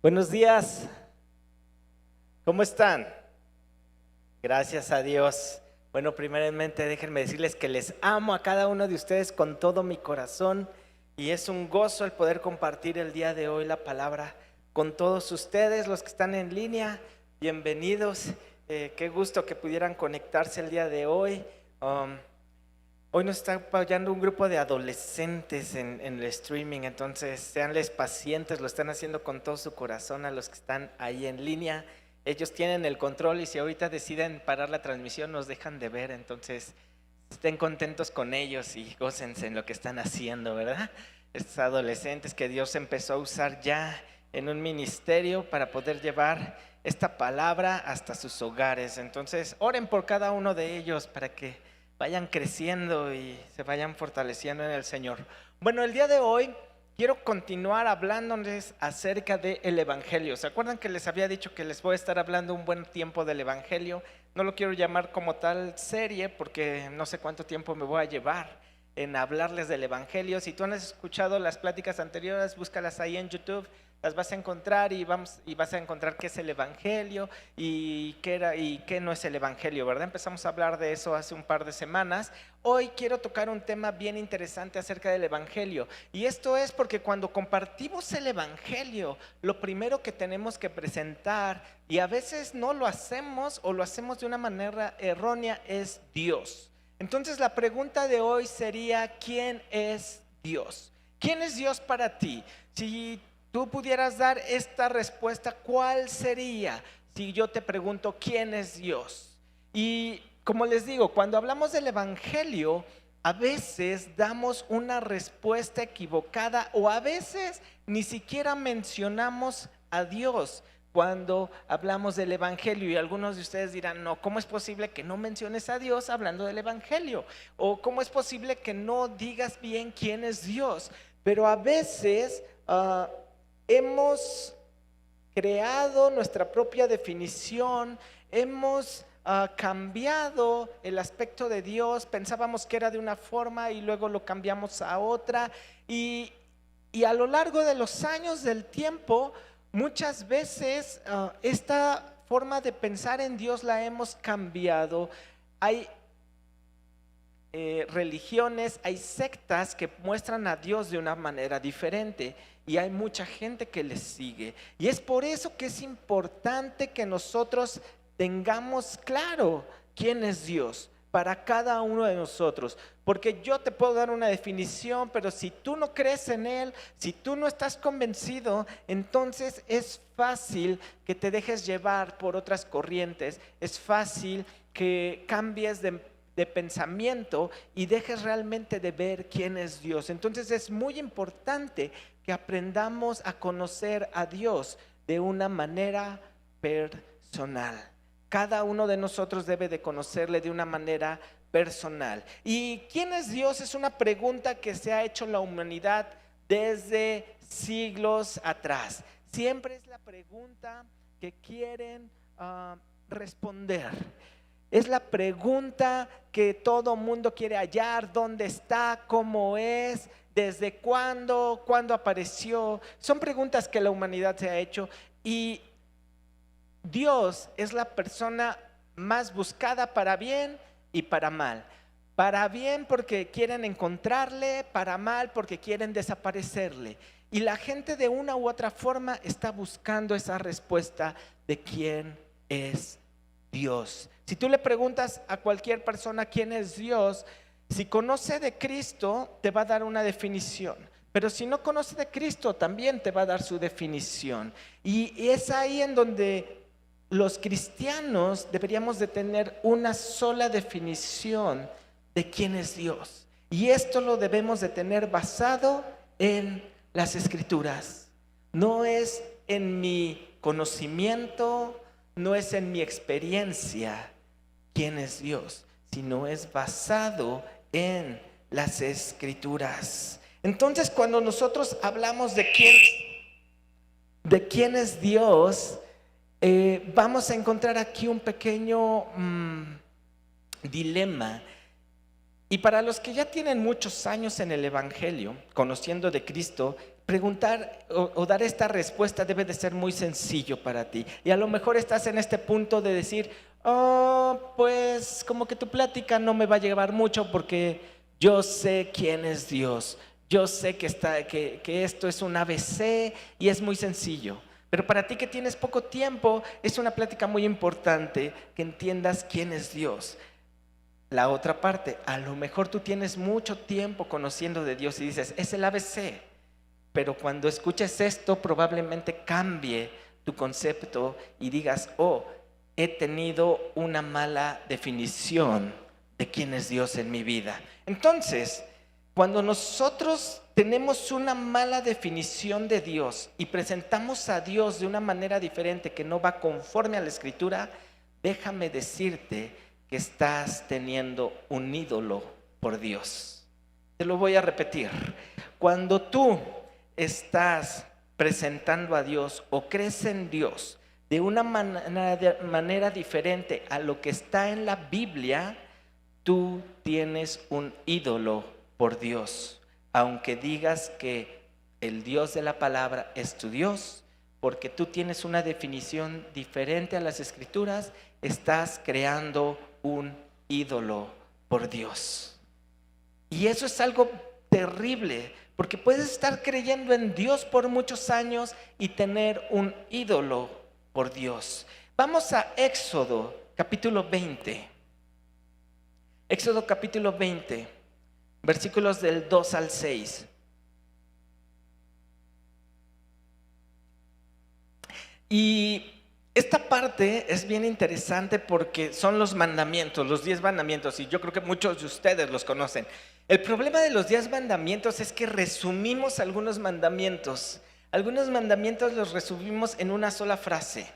Buenos días, ¿cómo están? Gracias a Dios. Bueno, primeramente déjenme decirles que les amo a cada uno de ustedes con todo mi corazón y es un gozo el poder compartir el día de hoy la palabra con todos ustedes, los que están en línea. Bienvenidos, qué gusto que pudieran conectarse el día de hoy. Hoy nos está apoyando un grupo de adolescentes en el streaming, entonces seanles pacientes, lo están haciendo con todo su corazón a los que están ahí en línea. Ellos tienen el control y si ahorita deciden parar la transmisión nos dejan de ver, entonces estén contentos con ellos y gócense en lo que están haciendo, ¿verdad? Estos adolescentes que Dios empezó a usar ya en un ministerio para poder llevar esta palabra hasta sus hogares. Entonces oren por cada uno de ellos para que vayan creciendo y se vayan fortaleciendo en el Señor. Bueno, el día de hoy quiero continuar hablándoles acerca del Evangelio. ¿Se acuerdan que les había dicho que les voy a estar hablando un buen tiempo del Evangelio? No lo quiero llamar como tal serie porque no sé cuánto tiempo me voy a llevar en hablarles del Evangelio. Si tú no has escuchado las pláticas anteriores, búscalas ahí en YouTube. Las vas a encontrar y vas a encontrar qué es el Evangelio y qué no es el Evangelio, ¿verdad? Empezamos a hablar de eso hace un par de semanas. Hoy quiero tocar un tema bien interesante acerca del Evangelio. Y esto es porque cuando compartimos el Evangelio, lo primero que tenemos que presentar, y a veces no lo hacemos o lo hacemos de una manera errónea, es Dios. Entonces la pregunta de hoy sería, ¿quién es Dios? ¿Quién es Dios para ti? Si tú pudieras dar esta respuesta, ¿cuál sería? Si yo te pregunto, ¿quién es Dios? Y como les digo, cuando hablamos del Evangelio, a veces damos una respuesta equivocada o a veces ni siquiera mencionamos a Dios cuando hablamos del Evangelio. Y algunos de ustedes dirán, no, ¿cómo es posible que no menciones a Dios hablando del Evangelio? O ¿cómo es posible que no digas bien quién es Dios? Pero a veces hemos creado nuestra propia definición, hemos cambiado el aspecto de Dios, pensábamos que era de una forma y luego lo cambiamos a otra y a lo largo de los años del tiempo, muchas veces esta forma de pensar en Dios la hemos cambiado. Hay religiones, hay sectas que muestran a Dios de una manera diferente y hay mucha gente que les sigue. Y es por eso que es importante que nosotros tengamos claro quién es Dios para cada uno de nosotros. Porque yo te puedo dar una definición, pero si tú no crees en Él, si tú no estás convencido, entonces es fácil que te dejes llevar por otras corrientes, es fácil que cambies de pensamiento y dejes realmente de ver quién es Dios. Entonces es muy importante que aprendamos a conocer a Dios de una manera personal. Cada uno de nosotros debe de conocerle de una manera personal. ¿Y quién es Dios? Es una pregunta que se ha hecho la humanidad desde siglos atrás. Siempre es la pregunta que quieren responder. Es la pregunta que todo mundo quiere hallar, dónde está, cómo es, desde cuándo apareció. Son preguntas que la humanidad se ha hecho y Dios es la persona más buscada para bien y para mal. Para bien porque quieren encontrarle, para mal porque quieren desaparecerle. Y la gente de una u otra forma está buscando esa respuesta de quién es Dios. Si tú le preguntas a cualquier persona quién es Dios, si conoce de Cristo, te va a dar una definición. Pero si no conoce de Cristo, también te va a dar su definición. Y es ahí en donde los cristianos deberíamos de tener una sola definición de quién es Dios. Y esto lo debemos de tener basado en las Escrituras. No es en mi conocimiento, no es en mi experiencia quién es Dios, sino es basado en las Escrituras. Entonces, cuando nosotros hablamos de quién es Dios, vamos a encontrar aquí un pequeño dilema. Y para los que ya tienen muchos años en el Evangelio, conociendo de Cristo, preguntar o dar esta respuesta debe de ser muy sencillo para ti. Y a lo mejor estás en este punto de decir, oh, pues como que tu plática no me va a llevar mucho porque yo sé quién es Dios. Yo sé que esto es un ABC y es muy sencillo. Pero para ti que tienes poco tiempo, es una plática muy importante que entiendas quién es Dios. La otra parte, a lo mejor tú tienes mucho tiempo conociendo de Dios y dices, es el ABC. Pero cuando escuches esto, probablemente cambie tu concepto y digas, oh, he tenido una mala definición de quién es Dios en mi vida. Entonces, cuando nosotros tenemos una mala definición de Dios y presentamos a Dios de una manera diferente que no va conforme a la Escritura, déjame decirte que estás teniendo un ídolo por Dios. Te lo voy a repetir. Cuando tú estás presentando a Dios o crees en Dios de una manera diferente a lo que está en la Biblia, tú tienes un ídolo por Dios, aunque digas que el Dios de la palabra es tu Dios, porque tú tienes una definición diferente a las Escrituras, estás creando un ídolo por Dios. Y eso es algo terrible, porque puedes estar creyendo en Dios por muchos años y tener un ídolo por Dios. Vamos a Éxodo capítulo 20. Éxodo capítulo 20, versículos del 2 al 6. Y esta parte es bien interesante porque son los mandamientos, los 10 mandamientos, y yo creo que muchos de ustedes los conocen. El problema de los 10 mandamientos es que resumimos algunos mandamientos. Algunos mandamientos los resumimos en una sola frase.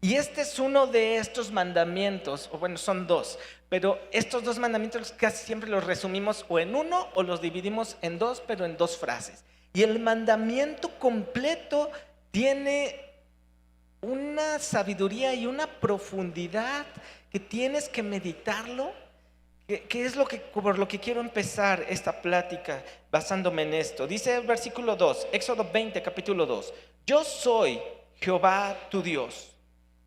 Y este es uno de estos mandamientos, o bueno, son dos, pero estos dos mandamientos casi siempre los resumimos o en uno o los dividimos en dos, pero en dos frases. Y el mandamiento completo tiene una sabiduría y una profundidad que tienes que meditarlo, que es por lo que quiero empezar esta plática basándome en esto. Dice el versículo 2, Éxodo 20, capítulo 2, yo soy Jehová tu Dios,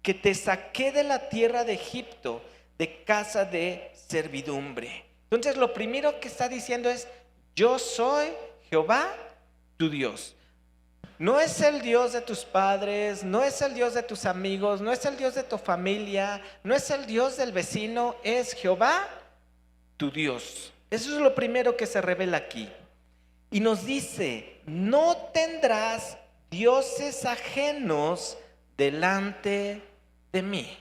que te saqué de la tierra de Egipto, de casa de servidumbre. Entonces lo primero que está diciendo es, yo soy Jehová tu Dios. No es el Dios de tus padres, no es el Dios de tus amigos, no es el Dios de tu familia, no es el Dios del vecino, es Jehová tu Dios. Eso es lo primero que se revela aquí. Y nos dice, no tendrás dioses ajenos delante de mí.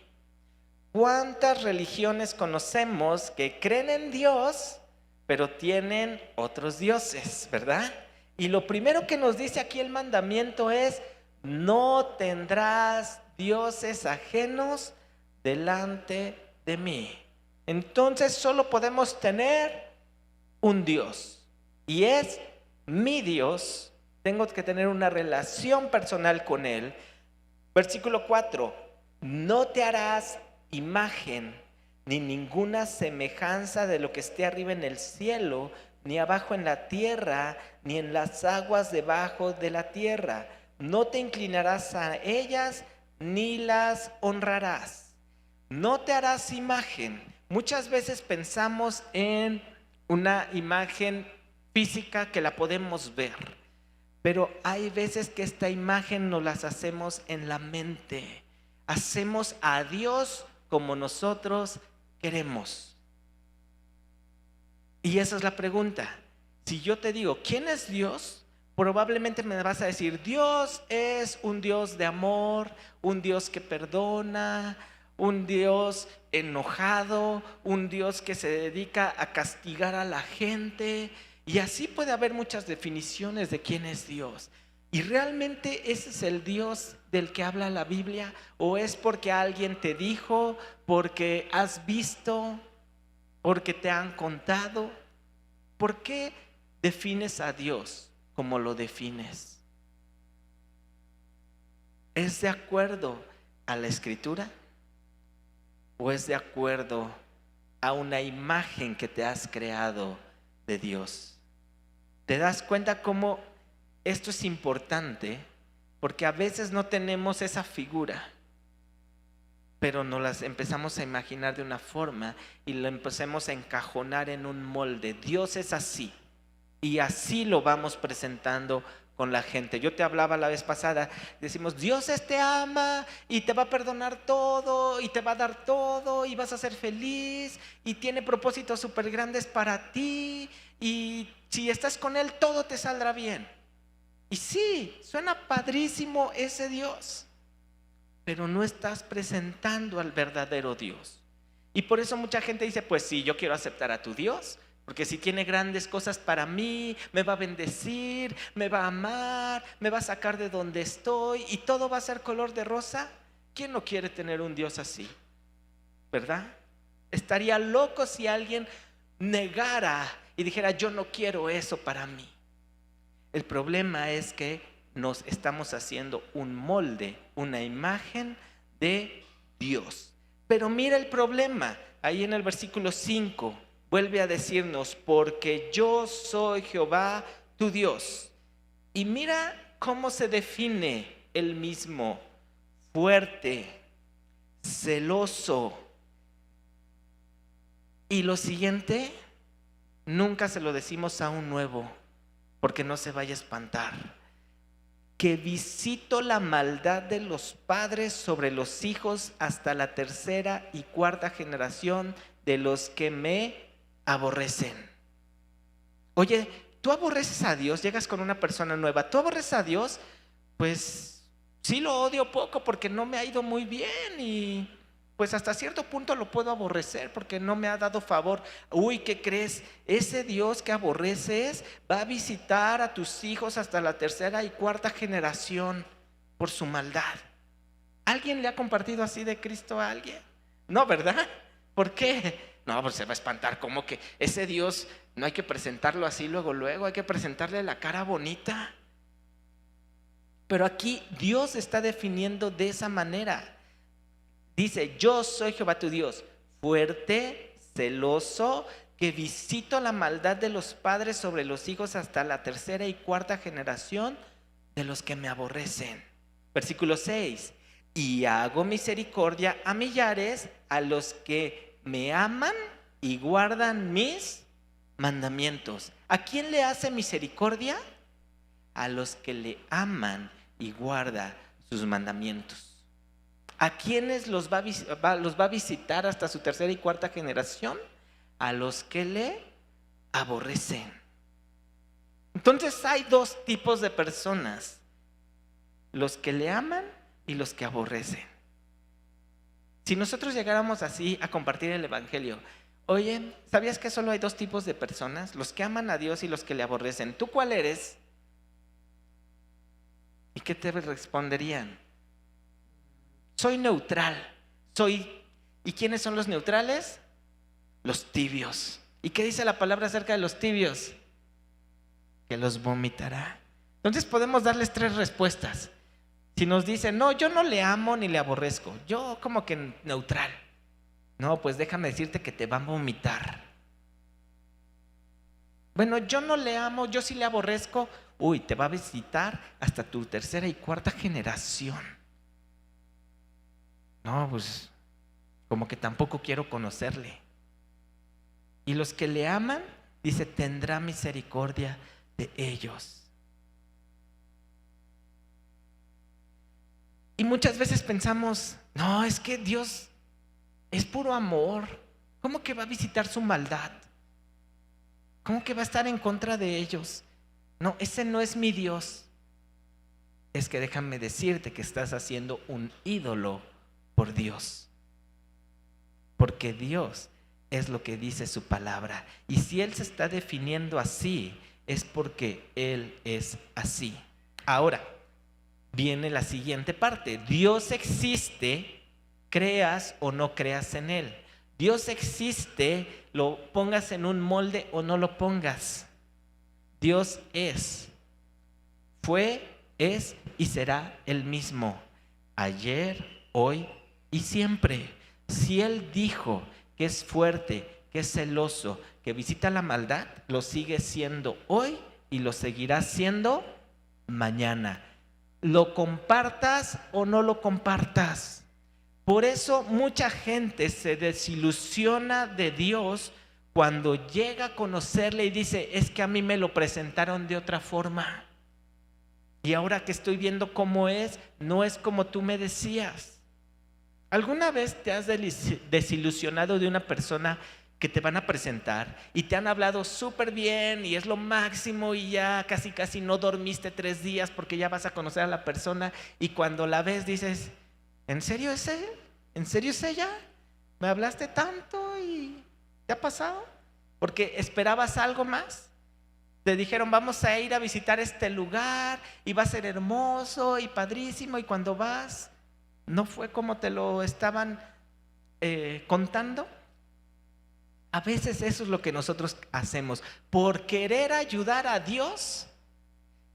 ¿Cuántas religiones conocemos que creen en Dios, pero tienen otros dioses, verdad? Y lo primero que nos dice aquí el mandamiento es, no tendrás dioses ajenos delante de mí. Entonces solo podemos tener un Dios y es mi Dios. Tengo que tener una relación personal con Él. Versículo 4, no te harás imagen ni ninguna semejanza de lo que esté arriba en el cielo, ni abajo en la tierra, ni en las aguas debajo de la tierra. No te inclinarás a ellas, ni las honrarás. No te harás imagen. Muchas veces pensamos en una imagen física que la podemos ver, pero hay veces que esta imagen nos las hacemos en la mente. Hacemos a Dios como nosotros queremos. Y esa es la pregunta. Si yo te digo, ¿quién es Dios? Probablemente me vas a decir, Dios es un Dios de amor, un Dios que perdona, un Dios enojado, un Dios que se dedica a castigar a la gente. Y así puede haber muchas definiciones de quién es Dios. ¿Y realmente ese es el Dios del que habla la Biblia? ¿O es porque alguien te dijo, porque has visto, porque te han contado? ¿Por qué defines a Dios como lo defines? ¿Es de acuerdo a la Escritura? ¿O es de acuerdo a una imagen que te has creado de Dios? ¿Te das cuenta cómo esto es importante porque a veces no tenemos esa figura, pero nos las empezamos a imaginar de una forma y lo empezamos a encajonar en un molde. Dios es así y así lo vamos presentando con la gente. Yo te hablaba la vez pasada, decimos Dios te ama y te va a perdonar todo y te va a dar todo y vas a ser feliz y tiene propósitos súper grandes para ti y si estás con Él todo te saldrá bien. Y sí, suena padrísimo ese Dios, pero no estás presentando al verdadero Dios. Y por eso mucha gente dice, pues sí, yo quiero aceptar a tu Dios, porque si tiene grandes cosas para mí, me va a bendecir, me va a amar, me va a sacar de donde estoy y todo va a ser color de rosa. ¿Quién no quiere tener un Dios así? ¿Verdad? Estaría loco si alguien negara y dijera, yo no quiero eso para mí. El problema es que nos estamos haciendo un molde, una imagen de Dios. Pero mira el problema, ahí en el versículo 5 vuelve a decirnos, porque yo soy Jehová tu Dios. Y mira cómo se define él mismo: fuerte, celoso. Y lo siguiente, nunca se lo decimos a un nuevo, porque no se vaya a espantar. Que visito la maldad de los padres sobre los hijos hasta la tercera y cuarta generación de los que me aborrecen. Oye, tú aborreces a Dios, llegas con una persona nueva, tú aborreces a Dios, pues sí lo odio poco porque no me ha ido muy bien y pues hasta cierto punto lo puedo aborrecer porque no me ha dado favor. Uy, ¿qué crees? Ese Dios que aborreces va a visitar a tus hijos hasta la tercera y cuarta generación por su maldad. ¿Alguien le ha compartido así de Cristo a alguien? No, ¿verdad? ¿Por qué? No, pues se va a espantar. ¿Cómo que ese Dios no hay que presentarlo así luego? Hay que presentarle la cara bonita. Pero aquí Dios está definiendo de esa manera. Dice, yo soy Jehová tu Dios, fuerte, celoso, que visito la maldad de los padres sobre los hijos hasta la tercera y cuarta generación de los que me aborrecen. Versículo 6, y hago misericordia a millares, a los que me aman y guardan mis mandamientos. ¿A quién le hace misericordia? A los que le aman y guardan sus mandamientos. ¿A quiénes los va a visitar hasta su tercera y cuarta generación? A los que le aborrecen. Entonces hay dos tipos de personas: los que le aman y los que aborrecen. Si nosotros llegáramos así a compartir el evangelio, oye, ¿sabías que solo hay dos tipos de personas? Los que aman a Dios y los que le aborrecen. ¿Tú cuál eres? ¿Y qué te responderían? Soy neutral. ¿Y quiénes son los neutrales? Los tibios. ¿Y qué dice la palabra acerca de los tibios? Que los vomitará. Entonces podemos darles tres respuestas. Si nos dicen, no, yo no le amo ni le aborrezco, yo como que neutral. No, pues déjame decirte que te van a vomitar. Bueno, yo no le amo, yo sí le aborrezco. Uy, te va a visitar hasta tu tercera y cuarta generación. No, pues como que tampoco quiero conocerle. Y los que le aman, dice, tendrá misericordia de ellos. Y muchas veces pensamos, no, es que Dios es puro amor. ¿Cómo que va a visitar su maldad? ¿Cómo que va a estar en contra de ellos? No, ese no es mi Dios. Es que déjame decirte que estás haciendo un ídolo por Dios, porque Dios es lo que dice su palabra, y si Él se está definiendo así es porque Él es así. Ahora viene la siguiente parte: Dios existe, creas o no creas en Él. Dios existe, lo pongas en un molde o no lo pongas. Dios es, fue, es y será el mismo, ayer, hoy y siempre. Si Él dijo que es fuerte, que es celoso, que visita la maldad, lo sigue siendo hoy y lo seguirá siendo mañana. Lo compartas o no lo compartas. Por eso mucha gente se desilusiona de Dios cuando llega a conocerle y dice, es que a mí me lo presentaron de otra forma. Y ahora que estoy viendo cómo es, no es como tú me decías. ¿Alguna vez te has desilusionado de una persona que te van a presentar y te han hablado súper bien y es lo máximo y ya casi no dormiste 3 días porque ya vas a conocer a la persona y cuando la ves dices, ¿en serio es él? ¿En serio es ella? ¿Me hablaste tanto y te ha pasado? Porque esperabas algo más. Te dijeron, vamos a ir a visitar este lugar y va a ser hermoso y padrísimo, y cuando vas, no fue como te lo estaban contando. A veces eso es lo que nosotros hacemos. Por querer ayudar a Dios,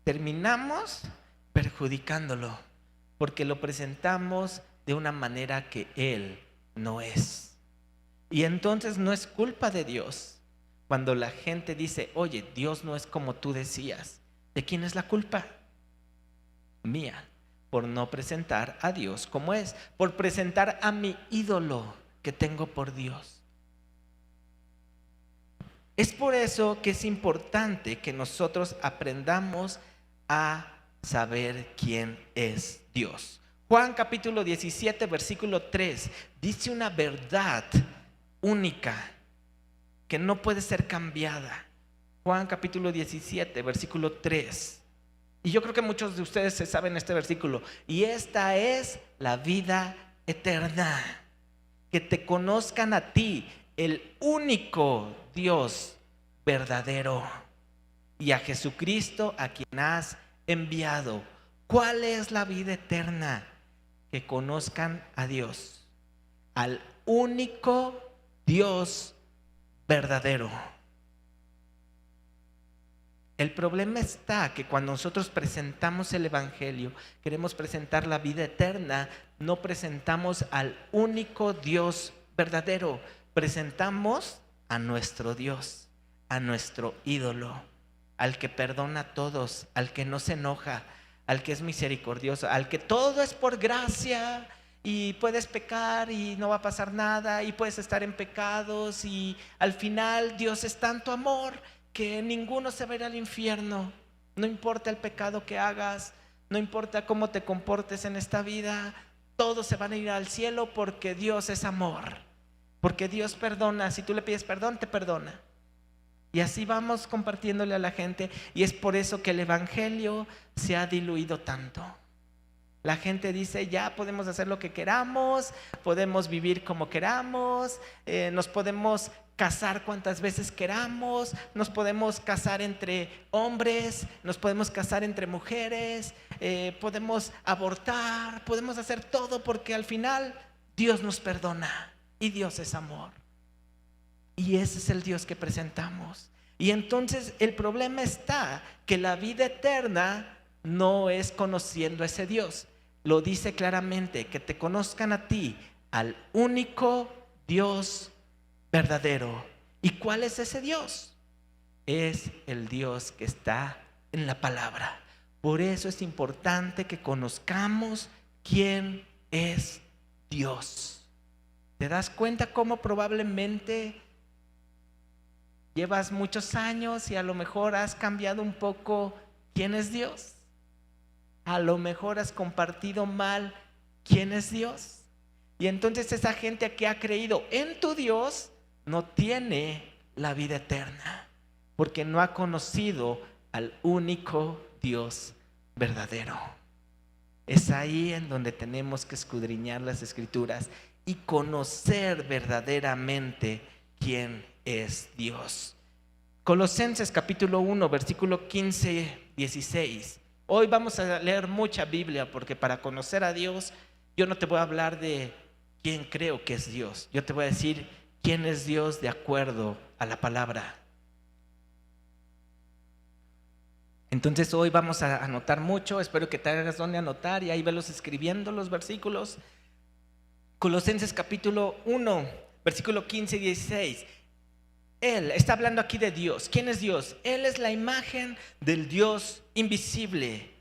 terminamos perjudicándolo, porque lo presentamos de una manera que Él no es. Y entonces no es culpa de Dios. Cuando la gente dice, oye, Dios no es como tú decías, ¿de quién es la culpa? Mía, por no presentar a Dios como es, por presentar a mi ídolo que tengo por Dios. Es por eso que es importante que nosotros aprendamos a saber quién es Dios. Juan capítulo 17, versículo 3, dice una verdad única que no puede ser cambiada. Juan capítulo 17, versículo 3. Y yo creo que muchos de ustedes se saben este versículo. Y esta es la vida eterna, que te conozcan a ti, el único Dios verdadero, y a Jesucristo a quien has enviado. ¿Cuál es la vida eterna? Que conozcan a Dios, al único Dios verdadero. El problema está que cuando nosotros presentamos el Evangelio, queremos presentar la vida eterna, no presentamos al único Dios verdadero, presentamos a nuestro Dios, a nuestro ídolo, al que perdona a todos, al que no se enoja, al que es misericordioso, al que todo es por gracia y puedes pecar y no va a pasar nada y puedes estar en pecados y al final Dios es tanto amor que ninguno se va a ir al infierno. No importa el pecado que hagas, no importa cómo te comportes en esta vida, todos se van a ir al cielo porque Dios es amor, porque Dios perdona. Si tú le pides perdón, te perdona. Y así vamos compartiéndole a la gente, y es por eso que el Evangelio se ha diluido tanto. La gente dice, ya podemos hacer lo que queramos, podemos vivir como queramos, nos podemos casar cuantas veces queramos, nos podemos casar entre hombres, nos podemos casar entre mujeres, podemos abortar, podemos hacer todo porque al final Dios nos perdona y Dios es amor. Y ese es el Dios que presentamos. Y entonces el problema está que la vida eterna no es conociendo a ese Dios. Lo dice claramente, que te conozcan a ti, al único Dios verdadero. ¿Y cuál es ese Dios? Es el Dios que está en la palabra. Por eso es importante que conozcamos quién es Dios. ¿Te das cuenta cómo probablemente llevas muchos años y a lo mejor has cambiado un poco quién es Dios? A lo mejor has compartido mal quién es Dios. Y entonces esa gente que ha creído en tu Dios no tiene la vida eterna, porque no ha conocido al único Dios verdadero. Es ahí en donde tenemos que escudriñar las Escrituras y conocer verdaderamente quién es Dios. Colosenses capítulo 1, versículo 15-16. Hoy vamos a leer mucha Biblia porque para conocer a Dios yo no te voy a hablar de quién creo que es Dios. Yo te voy a decir quién es Dios de acuerdo a la palabra. Entonces hoy vamos a anotar mucho. Espero que te hagas donde anotar y ahí velos escribiendo los versículos. Colosenses capítulo 1, versículo 15 y 16. Él está hablando aquí de Dios. ¿Quién es Dios? Él es la imagen del Dios invisible,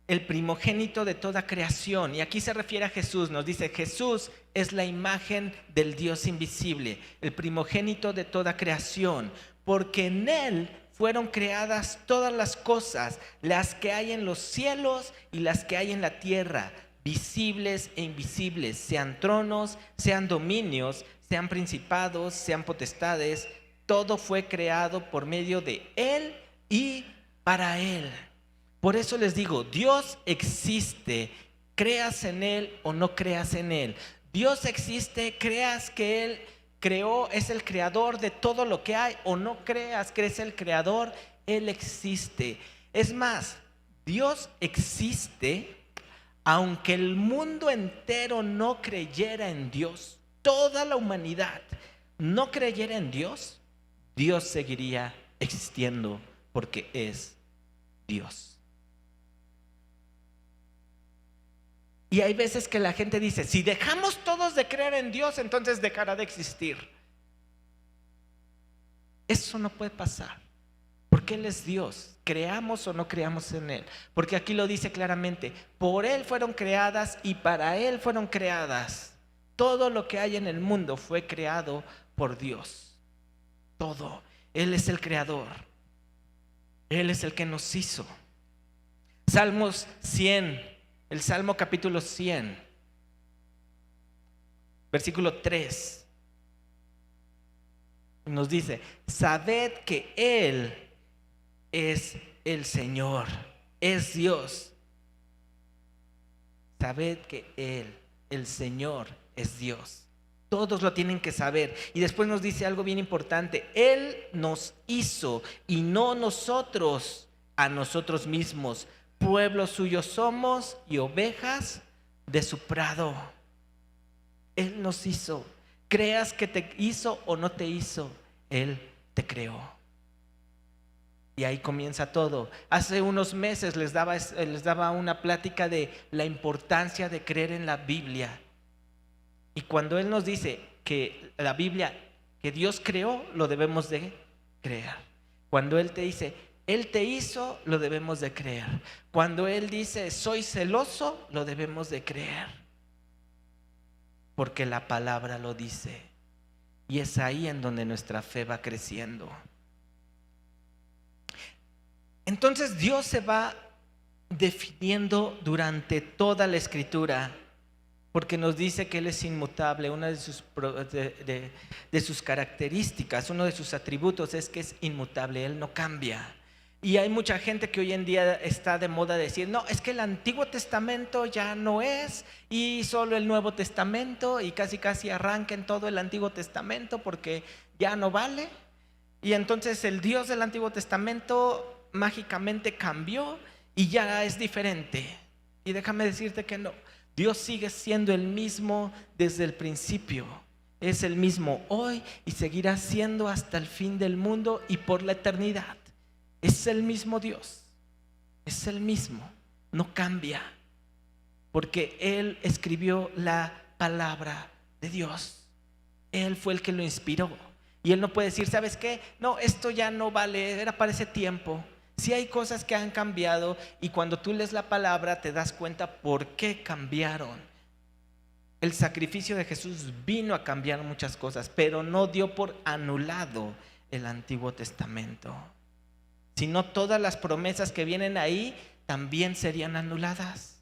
el primogénito de toda creación. Y aquí se refiere a Jesús, nos dice, Jesús es la imagen del Dios invisible, el primogénito de toda creación, porque en Él fueron creadas todas las cosas, las que hay en los cielos y las que hay en la tierra, visibles e invisibles, sean tronos, sean dominios, sean principados, sean potestades. Todo fue creado por medio de Él y para Él. Por eso les digo, Dios existe, creas en Él o no creas en Él. Dios existe, creas que Él creó, es el creador de todo lo que hay, o no creas que es el creador, Él existe. Es más, Dios existe aunque el mundo entero no creyera en Dios, toda la humanidad no creyera en Dios, Dios seguiría existiendo porque es Dios. Y hay veces que la gente dice, si dejamos todos de creer en Dios, entonces dejará de existir. Eso no puede pasar, porque Él es Dios, creamos o no creamos en Él. Porque aquí lo dice claramente, por Él fueron creadas y para Él fueron creadas. Todo lo que hay en el mundo fue creado por Dios. Todo. Él es el creador. Él es el que nos hizo. Salmos 100. El Salmo capítulo 100, versículo 3, nos dice, sabed que Él es el Señor, es Dios. Sabed que Él, el Señor, es Dios. Todos lo tienen que saber. Y después nos dice algo bien importante, Él nos hizo y no nosotros a nosotros mismos. Pueblo suyo somos y ovejas de su prado. Él nos hizo. Creas que te hizo o no te hizo, Él te creó. Y ahí comienza todo. Hace unos meses les daba una plática de la importancia de creer en la Biblia. Y cuando Él nos dice que la Biblia, que Dios creó, lo debemos de creer. Cuando Él te dice, Él te hizo, lo debemos de creer. Cuando Él dice, soy celoso, lo debemos de creer. Porque la palabra lo dice. Y es ahí en donde nuestra fe va creciendo. Entonces Dios se va definiendo durante toda la Escritura. Porque nos dice que Él es inmutable. Una de sus características, uno de sus atributos es que es inmutable. Él no cambia. Y hay mucha gente que hoy en día está de moda decir, no, es que el Antiguo Testamento ya no es, y solo el Nuevo Testamento, y casi arranquen todo el Antiguo Testamento porque ya no vale. Y entonces el Dios del Antiguo Testamento mágicamente cambió y ya es diferente. Y déjame decirte que no, Dios sigue siendo el mismo desde el principio. Es el mismo hoy y seguirá siendo hasta el fin del mundo y por la eternidad. Es el mismo Dios, es el mismo, no cambia, porque Él escribió la palabra de Dios. Él fue el que lo inspiró. Y Él no puede decir, ¿sabes qué? No, esto ya no vale, era para ese tiempo. Sí hay cosas que han cambiado y cuando tú lees la palabra te das cuenta por qué cambiaron. El sacrificio de Jesús vino a cambiar muchas cosas, pero no dio por anulado el Antiguo Testamento. Sino todas las promesas que vienen ahí también serían anuladas.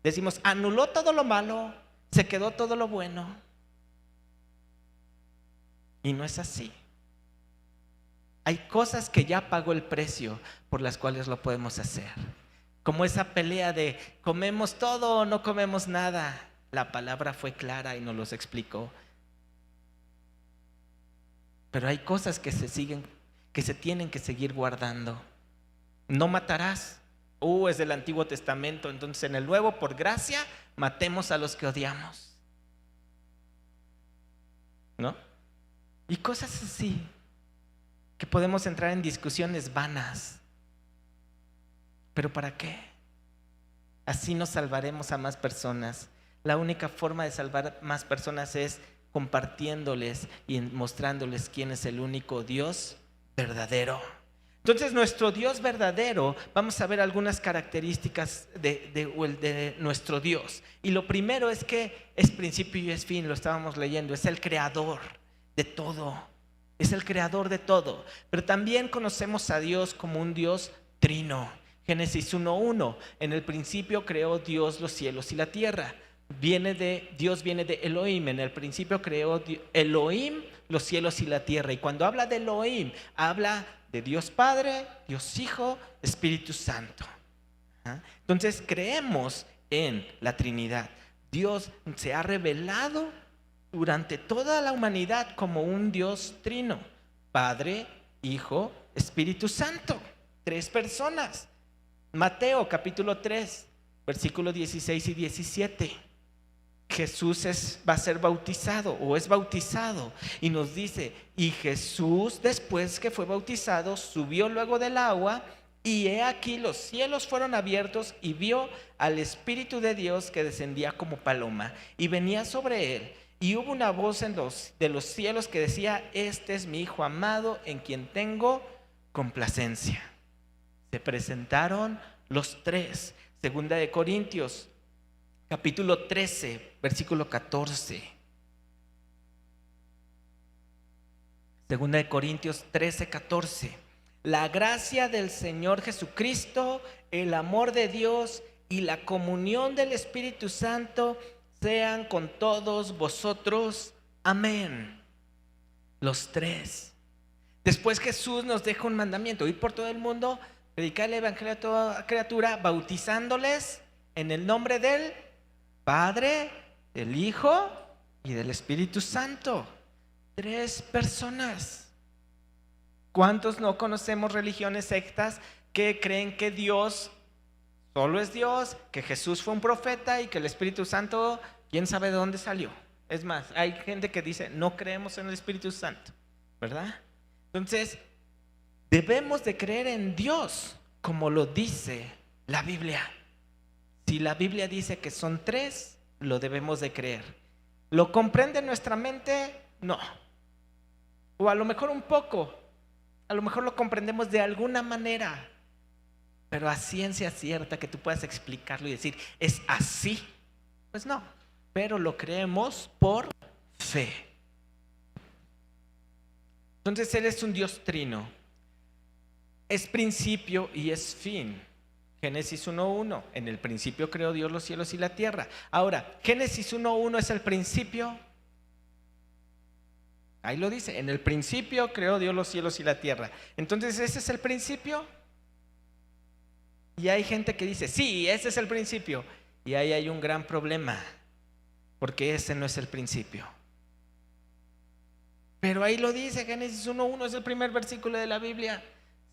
Decimos, anuló todo lo malo, se quedó todo lo bueno. Y no es así. Hay cosas que ya pagó el precio por las cuales lo podemos hacer. Como esa pelea de comemos todo o no comemos nada. La palabra fue clara y nos los explicó. Pero hay cosas que se tienen que seguir guardando. No matarás. Es del Antiguo Testamento. Entonces en el Nuevo, por gracia, matemos a los que odiamos, ¿no? Y cosas así, que podemos entrar en discusiones vanas. ¿Pero para qué? Así nos salvaremos a más personas. La única forma de salvar más personas es compartiéndoles y mostrándoles quién es el único Dios verdadero. Entonces, nuestro Dios verdadero, vamos a ver algunas características de nuestro Dios. Y lo primero es que es principio y es fin, lo estábamos leyendo, es el creador de todo, es el creador de todo. Pero también conocemos a Dios como un Dios trino. Génesis 1:1, en el principio creó Dios los cielos y la tierra. Dios viene de Elohim, en el principio creó Elohim los cielos y la tierra. Y cuando habla de Elohim, habla de Dios Padre, Dios Hijo, Espíritu Santo. Entonces creemos en la Trinidad. Dios se ha revelado durante toda la humanidad como un Dios trino: Padre, Hijo, Espíritu Santo. 3 personas. Mateo capítulo 3, versículos 16 y 17. Jesús va a ser bautizado o es bautizado y nos dice: y Jesús, después que fue bautizado, subió luego del agua, y he aquí los cielos fueron abiertos, y vio al Espíritu de Dios que descendía como paloma y venía sobre él. Y hubo una voz de los cielos que decía: este es mi Hijo amado, en quien tengo complacencia. Se presentaron los 3. Segunda de Corintios capítulo 13, versículo 14. Segunda de Corintios 13, 14. La gracia del Señor Jesucristo, el amor de Dios y la comunión del Espíritu Santo sean con todos vosotros. Amén. Los 3. Después Jesús nos deja un mandamiento: ir por todo el mundo, predicar el evangelio a toda criatura, bautizándoles en el nombre del Padre, del Hijo y del Espíritu Santo. 3 personas. ¿Cuántos no conocemos religiones sectas que creen que Dios solo es Dios, que Jesús fue un profeta y que el Espíritu Santo, quién sabe de dónde salió? Es más, hay gente que dice: no creemos en el Espíritu Santo, ¿verdad? Entonces, debemos de creer en Dios como lo dice la Biblia. Si la Biblia dice que son 3, lo debemos de creer. ¿Lo comprende nuestra mente? No. O a lo mejor un poco. A lo mejor lo comprendemos de alguna manera. Pero a ciencia cierta que tú puedas explicarlo y decir: ¿es así? Pues no. Pero lo creemos por fe. Entonces Él es un Dios trino. Es principio y es fin. Génesis 1:1, en el principio creó Dios los cielos y la tierra. Ahora, Génesis 1:1 es el principio. Ahí lo dice: en el principio creó Dios los cielos y la tierra. Entonces, ¿ese es el principio? Y hay gente que dice: sí, ese es el principio. Y ahí hay un gran problema, porque ese no es el principio. Pero ahí lo dice, Génesis 1:1 es el primer versículo de la Biblia.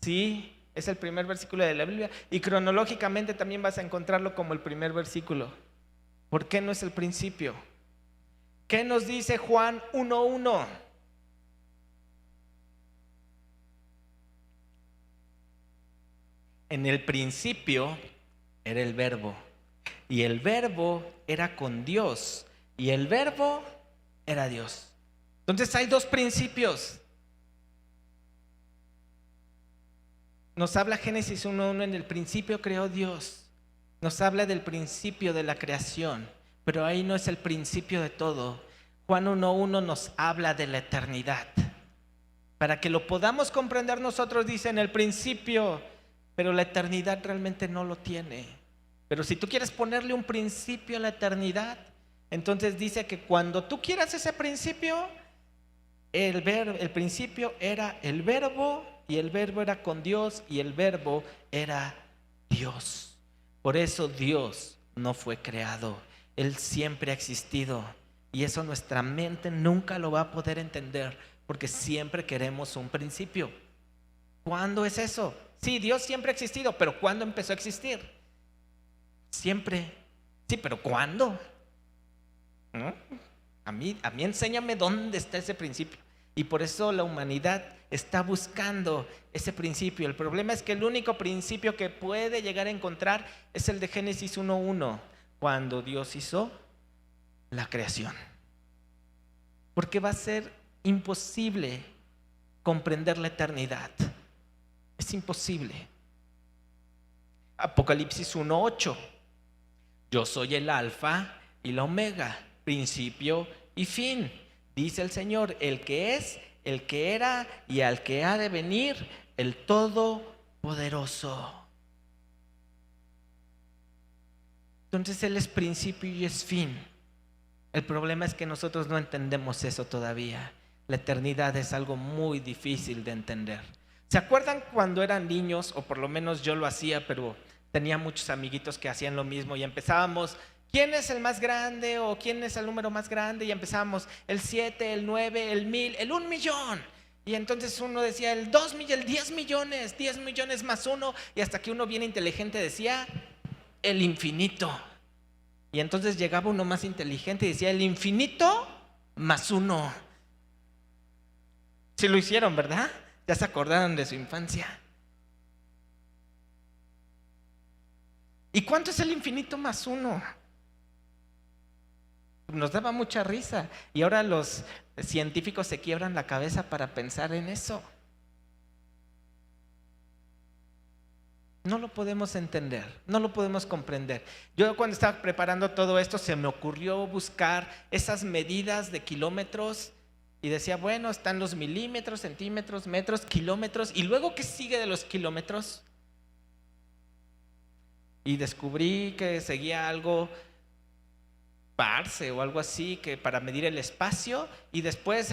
Sí, es el primer versículo de la Biblia, y cronológicamente también vas a encontrarlo como el primer versículo. ¿Por qué no es el principio? ¿Qué nos dice Juan 1:1? En el principio era el Verbo, y el Verbo era con Dios, y el Verbo era Dios. Entonces hay 2 principios. Nos habla Génesis 1:1: en el principio creó Dios. Nos habla del principio de la creación, pero ahí no es el principio de todo. Juan 1:1 nos habla de la eternidad. Para que lo podamos comprender nosotros, dice: en el principio, pero la eternidad realmente no lo tiene. Pero si tú quieres ponerle un principio a la eternidad, entonces dice que cuando tú quieras ese principio, el principio era el Verbo, y el Verbo era con Dios, y el Verbo era Dios. Por eso Dios no fue creado, Él siempre ha existido, y eso nuestra mente nunca lo va a poder entender, porque siempre queremos un principio. ¿Cuándo es eso? Sí, Dios siempre ha existido, pero ¿cuándo empezó a existir? Siempre. Sí, pero ¿cuándo? ¿No? A mí enséñame dónde está ese principio. Y por eso la humanidad está buscando ese principio. El problema es que el único principio que puede llegar a encontrar es el de Génesis 1:1, cuando Dios hizo la creación. Porque va a ser imposible comprender la eternidad. Es imposible. Apocalipsis 1:8. Yo soy el alfa y la omega, principio y fin, dice el Señor, el que es, el que era y al que ha de venir, el Todopoderoso. Entonces Él es principio y es fin. El problema es que nosotros no entendemos eso todavía. La eternidad es algo muy difícil de entender. ¿Se acuerdan cuando eran niños? O por lo menos yo lo hacía, pero tenía muchos amiguitos que hacían lo mismo y empezábamos, ¿quién es el más grande? O ¿quién es el número más grande? Y empezábamos el 7, el 9, el 1000, el 1,000,000. Y entonces uno decía el 2 millones, el 10 millones, 10 millones más uno. Y hasta que uno bien inteligente decía el infinito. Y entonces llegaba uno más inteligente y decía el infinito más uno. Sí lo hicieron, ¿verdad? Ya se acordaron de su infancia. ¿Y cuánto es el infinito más uno? Nos daba mucha risa. Y ahora los científicos se quiebran la cabeza para pensar en eso. No lo podemos entender, no lo podemos comprender. Yo cuando estaba preparando todo esto se me ocurrió buscar esas medidas de kilómetros y decía, bueno, están los milímetros, centímetros, metros, kilómetros, y luego ¿qué sigue de los kilómetros? Y descubrí que seguía algo parse o algo así, que para medir el espacio, y después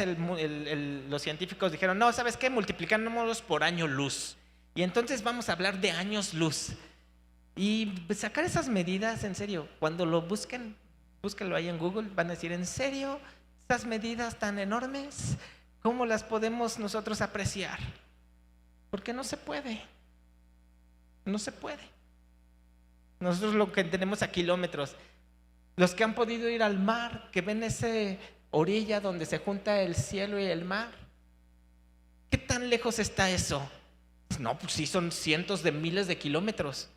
los científicos dijeron, no, ¿sabes qué? Multiplicámoslos por año luz. Y entonces vamos a hablar de años luz. Y sacar esas medidas, en serio, cuando lo busquen, búsquenlo ahí en Google, van a decir, ¿en serio? ¿Esas medidas tan enormes? ¿Cómo las podemos nosotros apreciar? Porque no se puede. No se puede. Nosotros lo que tenemos a kilómetros. Los que han podido ir al mar, que ven esa orilla donde se junta el cielo y el mar, ¿qué tan lejos está eso? No, pues sí, son cientos de miles de kilómetros.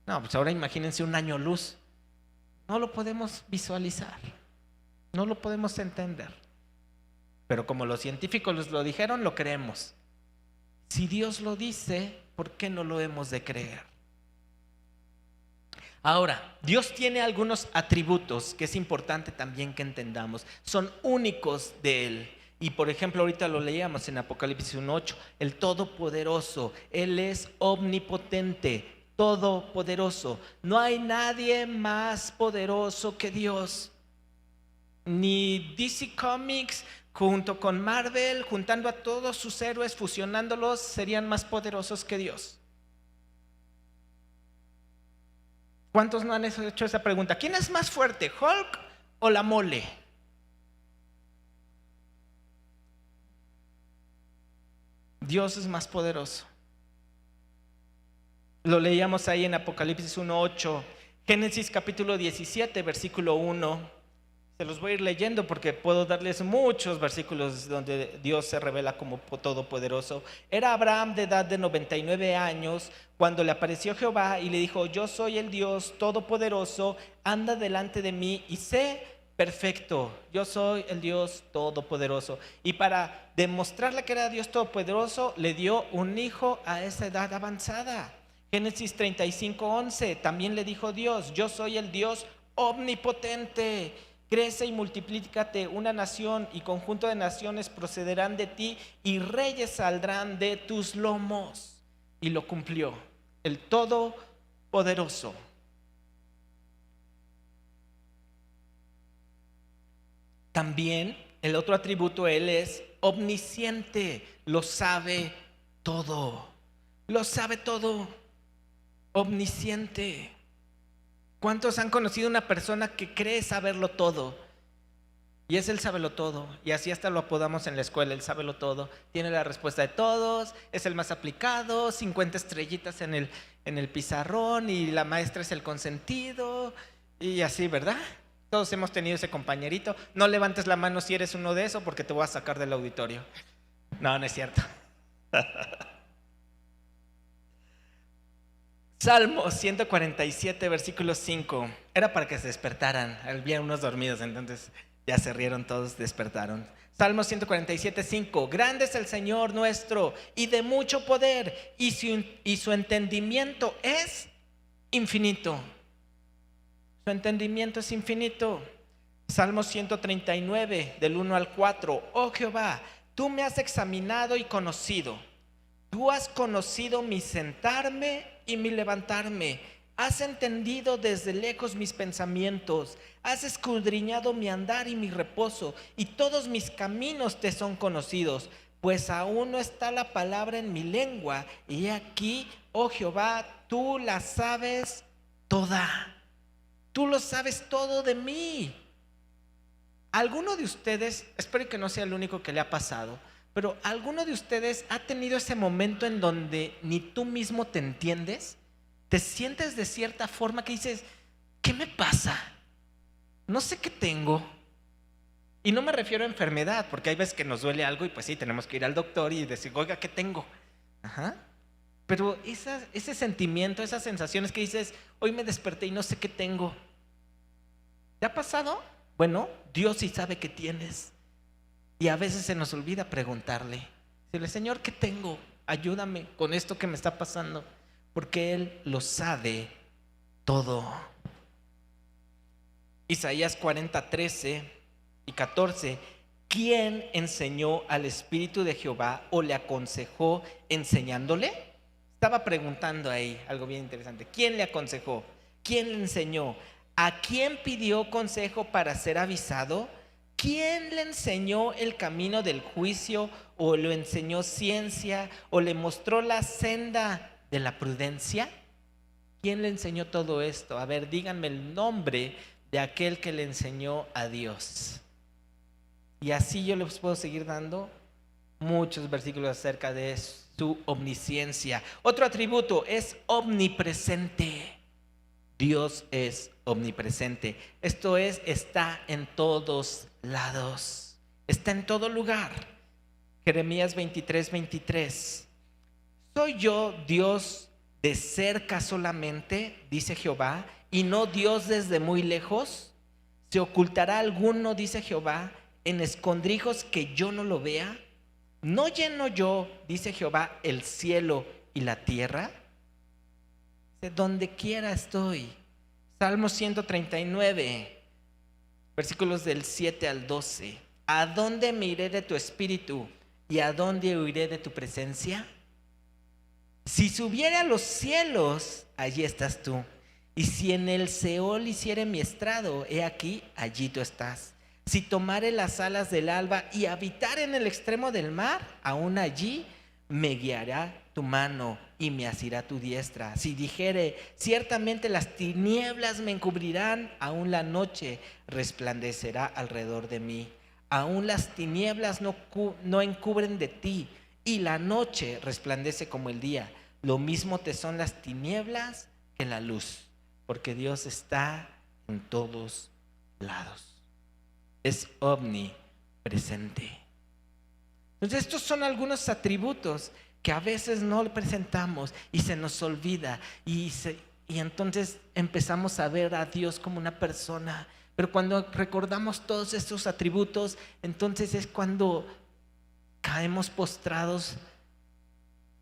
No, pues ahora imagínense un año luz. No lo podemos visualizar, no lo podemos entender. Pero como los científicos lo dijeron, lo creemos. Si Dios lo dice, ¿por qué no lo hemos de creer? Ahora, Dios tiene algunos atributos que es importante también que entendamos. Son únicos de Él. Y por ejemplo, ahorita lo leíamos en Apocalipsis 1:8, el Todopoderoso. Él es omnipotente, todopoderoso. No hay nadie más poderoso que Dios. Ni DC Comics junto con Marvel, juntando a todos sus héroes, fusionándolos, serían más poderosos que Dios. ¿Cuántos no han hecho esa pregunta? ¿Quién es más fuerte, Hulk o la mole? Dios es más poderoso. Lo leíamos ahí en Apocalipsis 1:8, Génesis capítulo 17, versículo 1. Se los voy a ir leyendo porque puedo darles muchos versículos donde Dios se revela como todopoderoso. Era Abraham de edad de 99 años cuando le apareció Jehová y le dijo, yo soy el Dios todopoderoso, anda delante de mí y sé perfecto. Yo soy el Dios todopoderoso. Y para demostrarle que era Dios todopoderoso, le dio un hijo a esa edad avanzada. Génesis 35:11, también le dijo Dios, yo soy el Dios omnipotente. Crece y multiplícate, una nación y conjunto de naciones procederán de ti y reyes saldrán de tus lomos. Y lo cumplió, el Todopoderoso. También el otro atributo, Él es omnisciente, lo sabe todo. Lo sabe todo, omnisciente. ¿Cuántos han conocido una persona que cree saberlo todo? Y es el sábelo todo, y así hasta lo apodamos en la escuela, el sábelo todo. Tiene la respuesta de todos, es el más aplicado, 50 estrellitas en el pizarrón, y la maestra es el consentido, y así, ¿verdad? Todos hemos tenido ese compañerito. No levantes la mano si eres uno de esos porque te voy a sacar del auditorio. No, no es cierto. Salmo 147, versículo 5. Era para que se despertaran. Había unos dormidos, entonces Ya se rieron todos, despertaron. Salmo 147:5. Grande es el Señor nuestro y de mucho poder, y su entendimiento es infinito. Su entendimiento es infinito. Salmo 139, del 1 al 4. Oh Jehová, tú me has examinado y conocido. Tú has conocido mi sentarme y mi levantarme. Has entendido desde lejos mis pensamientos. Has escudriñado mi andar y mi reposo, y todos mis caminos te son conocidos. Pues aún no está la palabra en mi lengua, y he aquí, oh Jehová, tú la sabes toda. Tú lo sabes todo de mí. ¿Alguno de ustedes, espero que no sea el único que le ha pasado, pero alguno de ustedes ha tenido ese momento en donde ni tú mismo te entiendes? Te sientes de cierta forma que dices, ¿qué me pasa? No sé qué tengo. Y no me refiero a enfermedad, porque hay veces que nos duele algo y pues sí, tenemos que ir al doctor y decir, oiga, ¿qué tengo? Ajá. Pero ese sentimiento, esas sensaciones que dices, hoy me desperté y no sé qué tengo. ¿Te ha pasado? Bueno, Dios sí sabe qué tienes. Y a veces se nos olvida preguntarle, decirle, Señor, ¿qué tengo? Ayúdame con esto que me está pasando. Porque Él lo sabe todo. Isaías 40:13 y 14. ¿Quién enseñó al Espíritu de Jehová o le aconsejó enseñándole? Estaba preguntando ahí algo bien interesante. ¿Quién le aconsejó? ¿Quién le enseñó? ¿A quién pidió consejo para ser avisado? ¿Quién le enseñó el camino del juicio o le enseñó ciencia o le mostró la senda de la prudencia? ¿Quién le enseñó todo esto? A ver, díganme el nombre de aquel que le enseñó a Dios. Y así yo les puedo seguir dando muchos versículos acerca de su omnisciencia. Otro atributo es omnipresente. Dios es omnipresente. Esto es, está en todos lados. Está en todo lugar. Jeremías 23:23. ¿Soy yo Dios de cerca solamente, dice Jehová, y no Dios desde muy lejos? ¿Se ocultará alguno, dice Jehová, en escondrijos que yo no lo vea? ¿No lleno yo, dice Jehová, el cielo y la tierra? De donde quiera estoy. Salmo 139, versículos del 7 al 12. ¿A dónde me iré de tu espíritu y a dónde huiré de tu presencia? Si subiere a los cielos, allí estás tú. Y si en el Seol hiciere mi estrado, he aquí, allí tú estás. Si tomare las alas del alba y habitar en el extremo del mar, aún allí me guiará tu mano y me asirá tu diestra. Si dijere, ciertamente las tinieblas me encubrirán, aún la noche resplandecerá alrededor de mí. Aún las tinieblas no encubren de ti, y la noche resplandece como el día. Lo mismo te son las tinieblas que la luz, porque Dios está en todos lados. Es omnipresente. Entonces estos son algunos atributos que a veces no le presentamos y se nos olvida y entonces empezamos a ver a Dios como una persona. Pero cuando recordamos todos estos atributos, entonces es cuando caemos postrados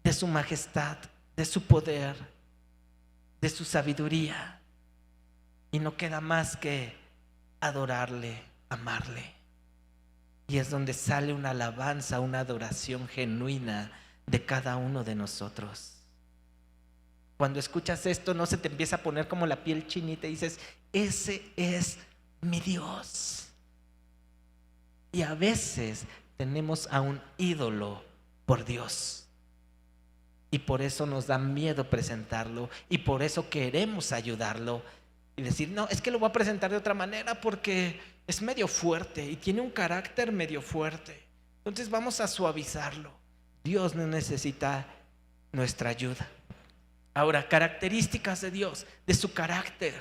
de su majestad, de su poder, de su sabiduría, y no queda más que adorarle, amarle. Y es donde sale una alabanza, una adoración genuina de cada uno de nosotros. Cuando escuchas esto, no se te empieza a poner como la piel chinita y dices, ese es mi Dios. Y a veces tenemos a un ídolo por Dios. Y por eso nos da miedo presentarlo. Y por eso queremos ayudarlo. Y decir, no, es que lo voy a presentar de otra manera porque es medio fuerte y tiene un carácter medio fuerte. Entonces vamos a suavizarlo. Dios no necesita nuestra ayuda. Ahora, características de Dios, de su carácter.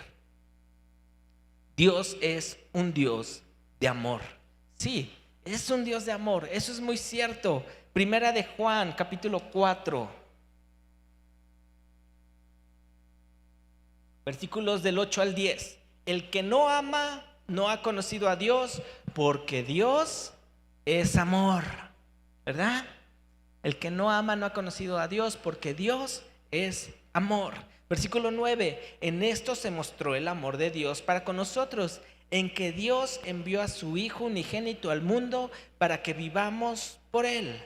Dios es un Dios de amor. Sí, es un Dios de amor, eso es muy cierto. Primera de Juan, capítulo 4, versículos del 8 al 10. El que no ama no ha conocido a Dios, porque Dios es amor, ¿verdad? El que no ama no ha conocido a Dios, porque Dios es amor. Versículo 9, en esto se mostró el amor de Dios para con nosotros, en que Dios envió a su Hijo unigénito al mundo para que vivamos por Él.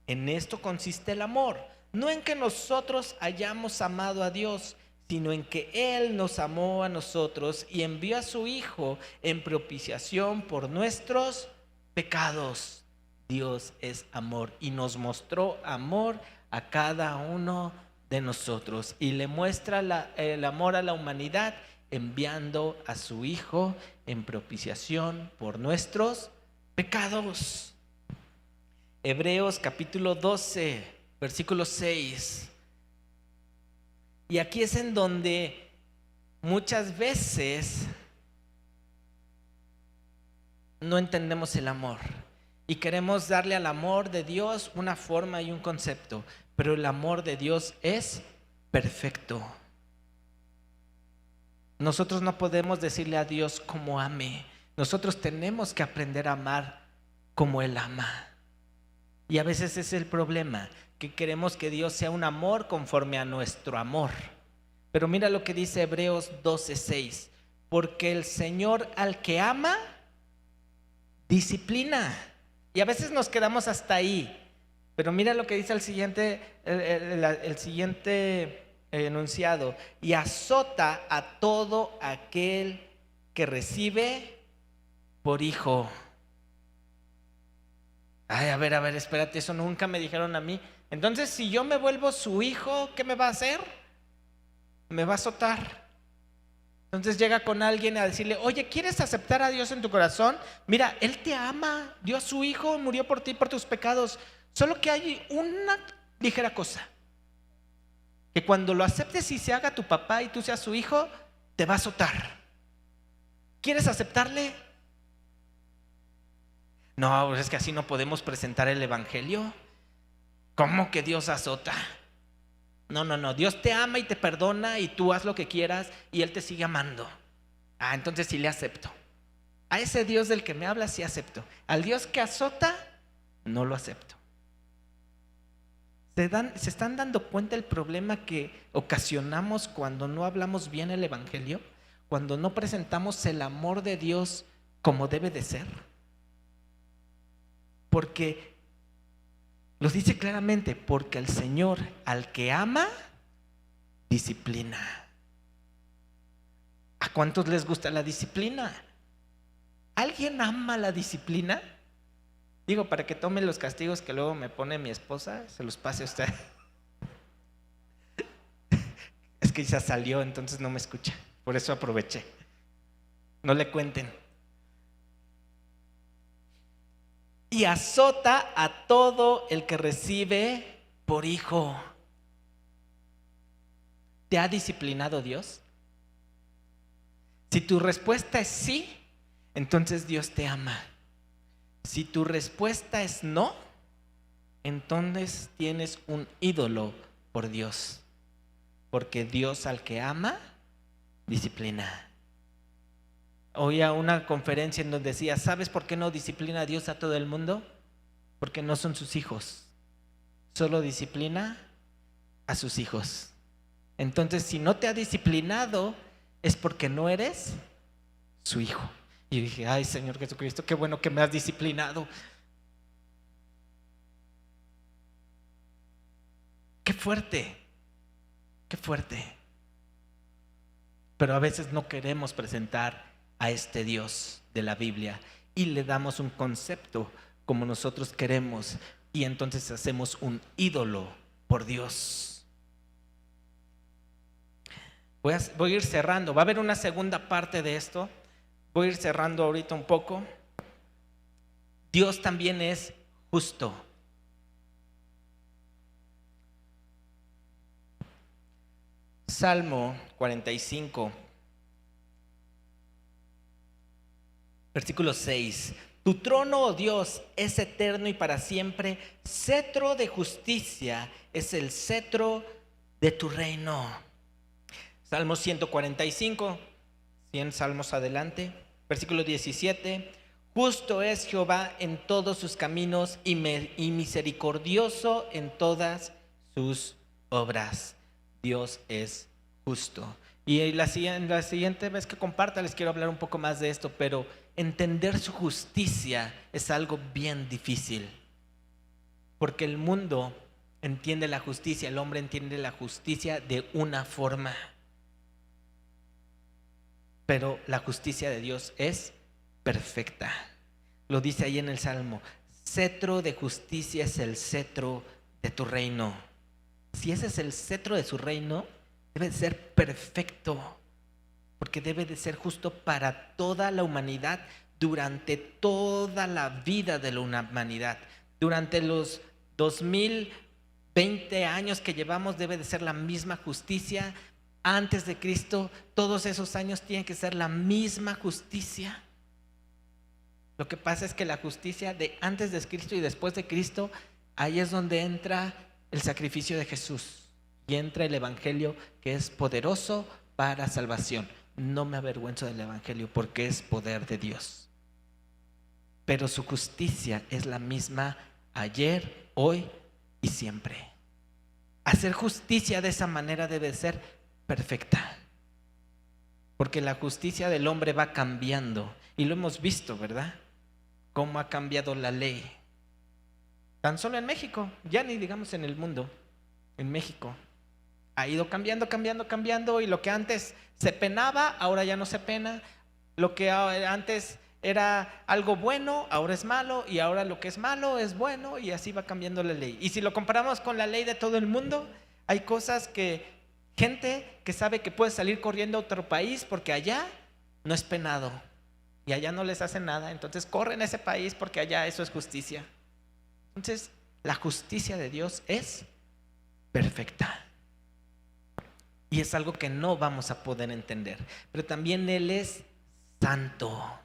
En esto consiste el amor, no en que nosotros hayamos amado a Dios, sino en que Él nos amó a nosotros y envió a su Hijo en propiciación por nuestros pecados. Dios es amor y nos mostró amor a cada uno de nosotros y le muestra el amor a la humanidad enviando a su Hijo en propiciación por nuestros pecados. Hebreos capítulo 12, versículo 6. Y aquí es en donde muchas veces no entendemos el amor y queremos darle al amor de Dios una forma y un concepto, pero el amor de Dios es perfecto. Nosotros no podemos decirle a Dios cómo ame. Nosotros tenemos que aprender a amar como Él ama. Y a veces es el problema, que queremos que Dios sea un amor conforme a nuestro amor. Pero mira lo que dice Hebreos 12:6. Porque el Señor al que ama, disciplina. Y a veces nos quedamos hasta ahí. Pero mira lo que dice el siguiente enunciado. Y azota a todo aquel que recibe por hijo. Ay, a ver, espérate, eso nunca me dijeron a mí. Entonces, si yo me vuelvo su hijo, ¿qué me va a hacer? Me va a azotar. Entonces llega con alguien a decirle, oye, ¿quieres aceptar a Dios en tu corazón? Mira, Él te ama, dio a su hijo, murió por ti, por tus pecados. Solo que hay una ligera cosa, que cuando lo aceptes y se haga tu papá y tú seas su hijo, te va a azotar. ¿Quieres aceptarle? No, pues es que así no podemos presentar el evangelio. ¿Cómo que Dios azota? No, Dios te ama y te perdona y tú haz lo que quieras y Él te sigue amando. Ah, entonces sí le acepto. A ese Dios del que me habla sí acepto. Al Dios que azota, no lo acepto. ¿Se están dando cuenta el problema que ocasionamos cuando no hablamos bien el evangelio? Cuando no presentamos el amor de Dios como debe de ser. Porque los dice claramente, porque el Señor al que ama, disciplina. ¿A cuántos les gusta la disciplina? ¿Alguien ama la disciplina? Digo, para que tome los castigos que luego me pone mi esposa, se los pase a usted. Es que ya salió, entonces no me escucha. Por eso aproveché. No le cuenten. Y azota a todo el que recibe por hijo. ¿Te ha disciplinado Dios? Si tu respuesta es sí, entonces Dios te ama. Si tu respuesta es no, entonces tienes un ídolo por Dios. Porque Dios al que ama, disciplina. Oía una conferencia en donde decía, ¿sabes por qué no disciplina a Dios a todo el mundo? Porque no son sus hijos. Solo disciplina a sus hijos. Entonces, si no te ha disciplinado, es porque no eres su hijo. Y dije, ay, Señor Jesucristo, qué bueno que me has disciplinado. Qué fuerte, qué fuerte. Pero a veces no queremos presentar a este Dios de la Biblia y le damos un concepto como nosotros queremos y entonces hacemos un ídolo por Dios. Voy a ir cerrando, va a haber una segunda parte de esto, voy a ir cerrando ahorita un poco. Dios también es justo. Salmo 45 versículo 6. Tu trono, oh Dios, es eterno y para siempre. Cetro de justicia es el cetro de tu reino. Salmo 145, 100 salmos adelante. Versículo 17. Justo es Jehová en todos sus caminos y misericordioso en todas sus obras. Dios es justo. Y la siguiente vez que comparta les quiero hablar un poco más de esto, pero entender su justicia es algo bien difícil. Porque el mundo entiende la justicia, el hombre entiende la justicia de una forma. Pero la justicia de Dios es perfecta. Lo dice ahí en el Salmo: cetro de justicia es el cetro de tu reino. Si ese es el cetro de su reino, debe de ser perfecto, porque debe de ser justo para toda la humanidad durante toda la vida de la humanidad. Durante los 2020 años que llevamos debe de ser la misma justicia. Antes de Cristo, todos esos años tienen que ser la misma justicia. Lo que pasa es que la justicia de antes de Cristo y después de Cristo, ahí es donde entra el sacrificio de Jesús y entra el evangelio, que es poderoso para salvación. No me avergüenzo del evangelio porque es poder de Dios. Pero su justicia es la misma ayer, hoy y siempre. Hacer justicia de esa manera debe ser perfecta, porque la justicia del hombre va cambiando y lo hemos visto, ¿verdad? Cómo ha cambiado la ley. Tan solo en México, ya ni digamos en el mundo, en México ha ido cambiando y lo que antes se penaba, ahora ya no se pena. Lo que antes era algo bueno, ahora es malo, y ahora lo que es malo es bueno, y así va cambiando la ley. Y si lo comparamos con la ley de todo el mundo, hay cosas que gente que sabe que puede salir corriendo a otro país porque allá no es penado y allá no les hace nada, entonces corren a ese país porque allá eso es justicia. Entonces la justicia de Dios es perfecta y es algo que no vamos a poder entender. Pero también Él es santo.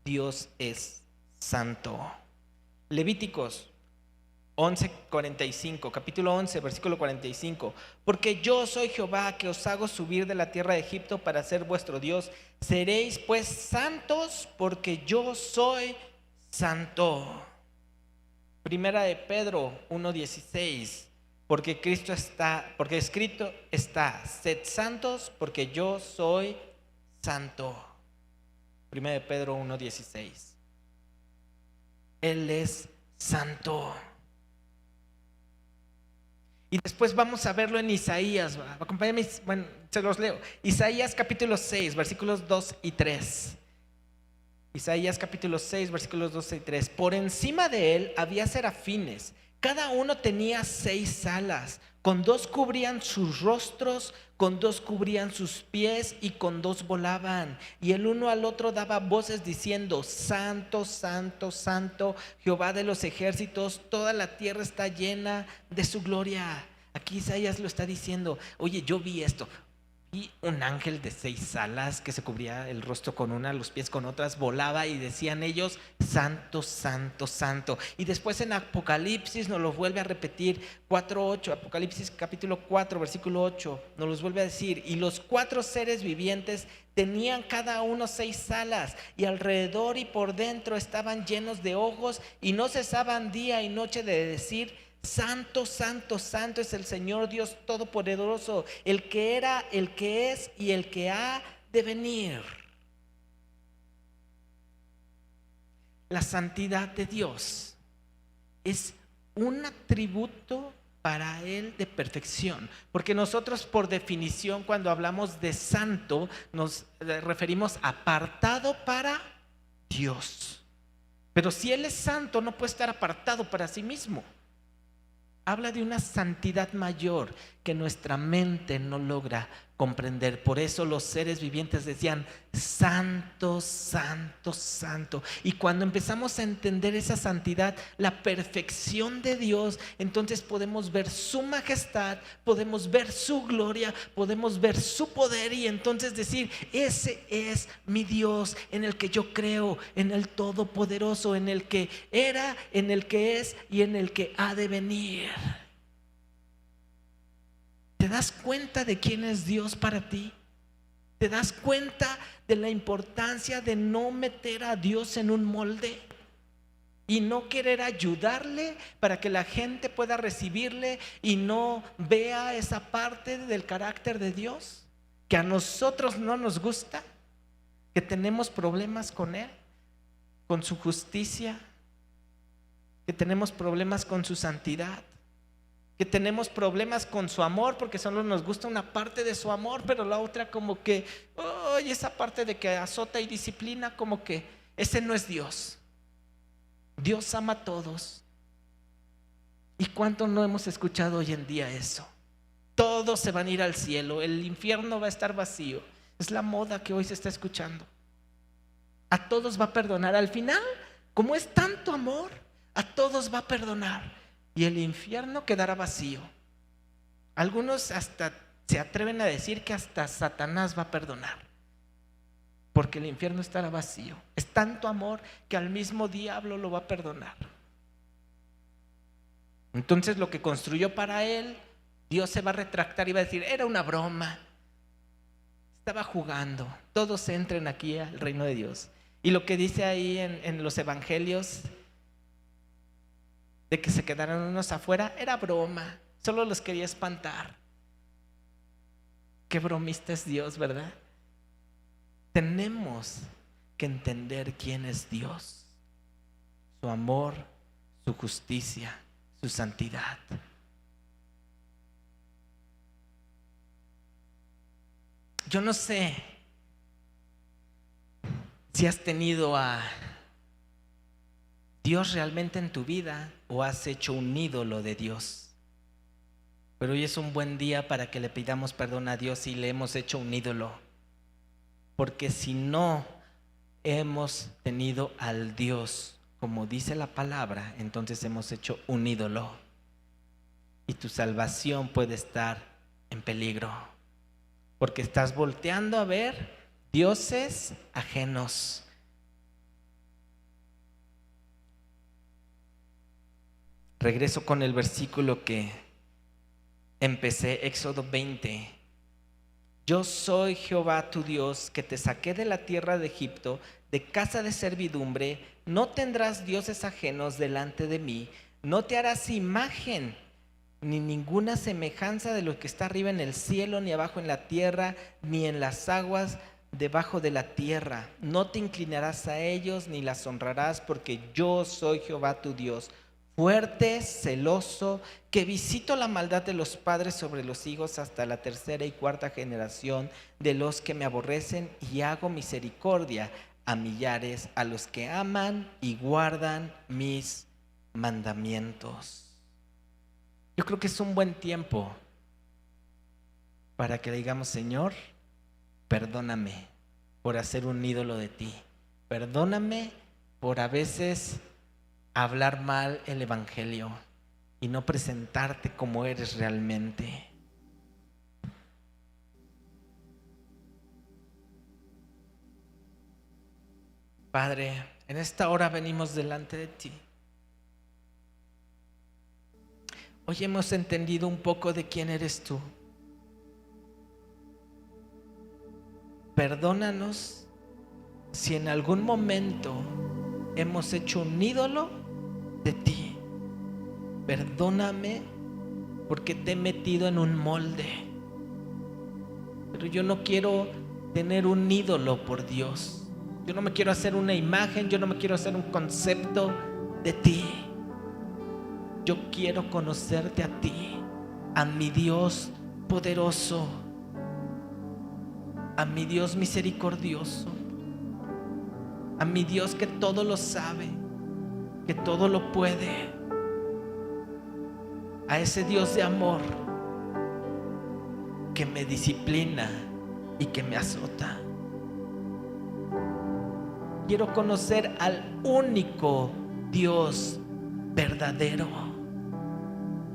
Dios es santo. Levíticos 11:45, capítulo 11, versículo 45. Porque yo soy Jehová, que os hago subir de la tierra de Egipto para ser vuestro Dios. Seréis pues santos, porque yo soy santo. Primera de Pedro 1:16. Porque escrito está: sed santos, porque yo soy santo. Primera de Pedro 1:16. Él es santo. Y después vamos a verlo en Isaías. Acompáñame, bueno, se los leo. Isaías capítulo 6, versículos 2 y 3. Isaías capítulo 6, versículos 2 y 3. Por encima de él había serafines. Cada uno tenía 6 alas. Con 2 cubrían sus rostros, con 2 cubrían sus pies y con 2 volaban. Y el uno al otro daba voces diciendo: Santo, santo, santo, Jehová de los ejércitos, toda la tierra está llena de su gloria. Aquí Isaías lo está diciendo. Oye, yo vi esto. Vi un ángel de 6 alas que se cubría el rostro con una, los pies con otras, volaba y decían ellos: santo, santo, santo. Y después en Apocalipsis nos lo vuelve a repetir, 4:8, Apocalipsis capítulo 4, versículo 8, nos los vuelve a decir: y los 4 seres vivientes tenían cada uno 6 alas, y alrededor y por dentro estaban llenos de ojos, y no cesaban día y noche de decir: santo, santo, santo es el Señor Dios Todopoderoso, el que era, el que es y el que ha de venir. La santidad de Dios es un atributo para Él de perfección, porque nosotros por definición cuando hablamos de santo nos referimos a apartado para Dios. Pero si Él es santo, no puede estar apartado para sí mismo. Habla de una santidad mayor que nuestra mente no logra comprender. Por eso los seres vivientes decían: santo, santo, santo. Y cuando empezamos a entender esa santidad, la perfección de Dios, entonces podemos ver su majestad, podemos ver su gloria, podemos ver su poder, y entonces decir: ese es mi Dios en el que yo creo, en el Todopoderoso, en el que era, en el que es y en el que ha de venir. ¿Te das cuenta de quién es Dios para ti? ¿Te das cuenta de la importancia de no meter a Dios en un molde? Y no querer ayudarle para que la gente pueda recibirle y no vea esa parte del carácter de Dios que a nosotros no nos gusta, que tenemos problemas con Él, con su justicia, que tenemos problemas con su santidad, que tenemos problemas con su amor porque solo nos gusta una parte de su amor, pero la otra como que, esa parte de que azota y disciplina, como que ese no es Dios. Dios ama a todos. ¿Y cuánto no hemos escuchado hoy en día eso? Todos se van a ir al cielo, el infierno va a estar vacío. Es la moda que hoy se está escuchando. A todos va a perdonar. Al final, como es tanto amor, a todos va a perdonar y el infierno quedará vacío. Algunos hasta se atreven a decir que hasta Satanás va a perdonar, porque el infierno estará vacío. Es tanto amor que al mismo diablo lo va a perdonar. Entonces lo que construyó para él, Dios se va a retractar y va a decir: era una broma, estaba jugando. Todos entren aquí al reino de Dios. Y lo que dice ahí en los evangelios de que se quedaron unos afuera, era broma, solo los quería espantar. Qué bromista es Dios, ¿verdad? Tenemos que entender quién es Dios, su amor, su justicia, su santidad. Yo no sé si has tenido a Dios realmente en tu vida o has hecho un ídolo de Dios. Pero hoy es un buen día para que le pidamos perdón a Dios si le hemos hecho un ídolo. Porque si no hemos tenido al Dios, como dice la palabra, entonces hemos hecho un ídolo. Y tu salvación puede estar en peligro. Porque estás volteando a ver dioses ajenos. Regreso con el versículo que empecé, Éxodo 20. Yo soy Jehová tu Dios, que te saqué de la tierra de Egipto, de casa de servidumbre. No tendrás dioses ajenos delante de mí, no te harás imagen ni ninguna semejanza de lo que está arriba en el cielo, ni abajo en la tierra, ni en las aguas debajo de la tierra. No te inclinarás a ellos, ni las honrarás, porque yo soy Jehová tu Dios, fuerte, celoso, que visito la maldad de los padres sobre los hijos hasta la tercera y cuarta generación de los que me aborrecen, y hago misericordia a millares, a los que aman y guardan mis mandamientos. Yo creo que es un buen tiempo para que le digamos: Señor, perdóname por hacer un ídolo de ti. Perdóname por a veces hablar mal el evangelio y no presentarte como eres realmente. Padre, en esta hora venimos delante de ti. Hoy hemos entendido un poco de quién eres tú. Perdónanos si en algún momento hemos hecho un ídolo de ti. Perdóname porque te he metido en un molde. Pero yo no quiero tener un ídolo por Dios. Yo no me quiero hacer una imagen, yo no me quiero hacer un concepto de ti. Yo quiero conocerte a ti, a mi Dios poderoso, a mi Dios misericordioso, a mi Dios que todo lo sabe, que todo lo puede, a ese Dios de amor que me disciplina y que me azota. Quiero conocer al único Dios verdadero,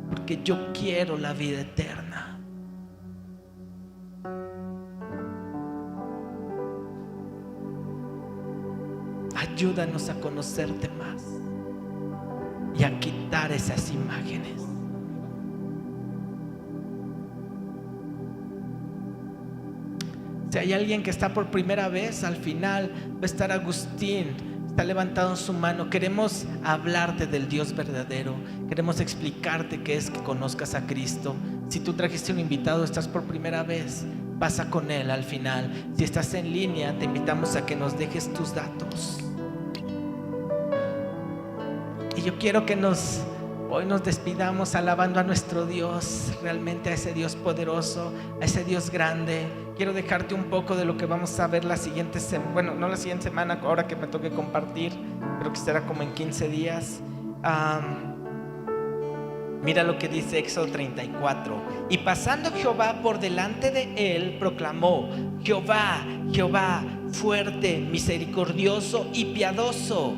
porque yo quiero la vida eterna. Ayúdanos a conocerte más y a quitar esas imágenes. Si hay alguien que está por primera vez, al final va a estar Agustín, está levantado en su mano. Queremos hablarte del Dios verdadero, queremos explicarte qué es que conozcas a Cristo. Si tú trajiste un invitado, estás por primera vez, pasa con él al final. Si estás en línea, te invitamos a que nos dejes tus datos. Y yo quiero que hoy nos despidamos alabando a nuestro Dios, realmente a ese Dios poderoso, a ese Dios grande. Quiero dejarte un poco de lo que vamos a ver la siguiente semana, bueno, no la siguiente semana, ahora que me toque compartir, creo que será como en 15 días. Mira lo que dice Éxodo 34. Y pasando Jehová por delante de él, proclamó: Jehová, Jehová, fuerte, misericordioso y piadoso,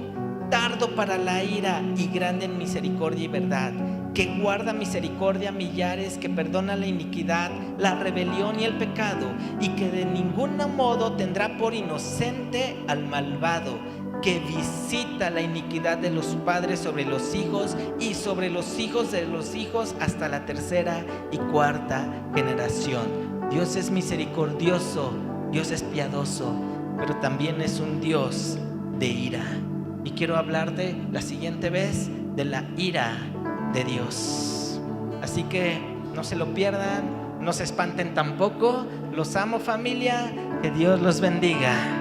tardo para la ira y grande en misericordia y verdad, que guarda misericordia a millares, que perdona la iniquidad, la rebelión y el pecado, y que de ningún modo tendrá por inocente al malvado, que visita la iniquidad de los padres sobre los hijos y sobre los hijos de los hijos hasta la tercera y cuarta generación. Dios es misericordioso, Dios es piadoso, pero también es un Dios de ira. Y quiero hablarte la siguiente vez de la ira de Dios. Así que no se lo pierdan, no se espanten tampoco. Los amo, familia, que Dios los bendiga.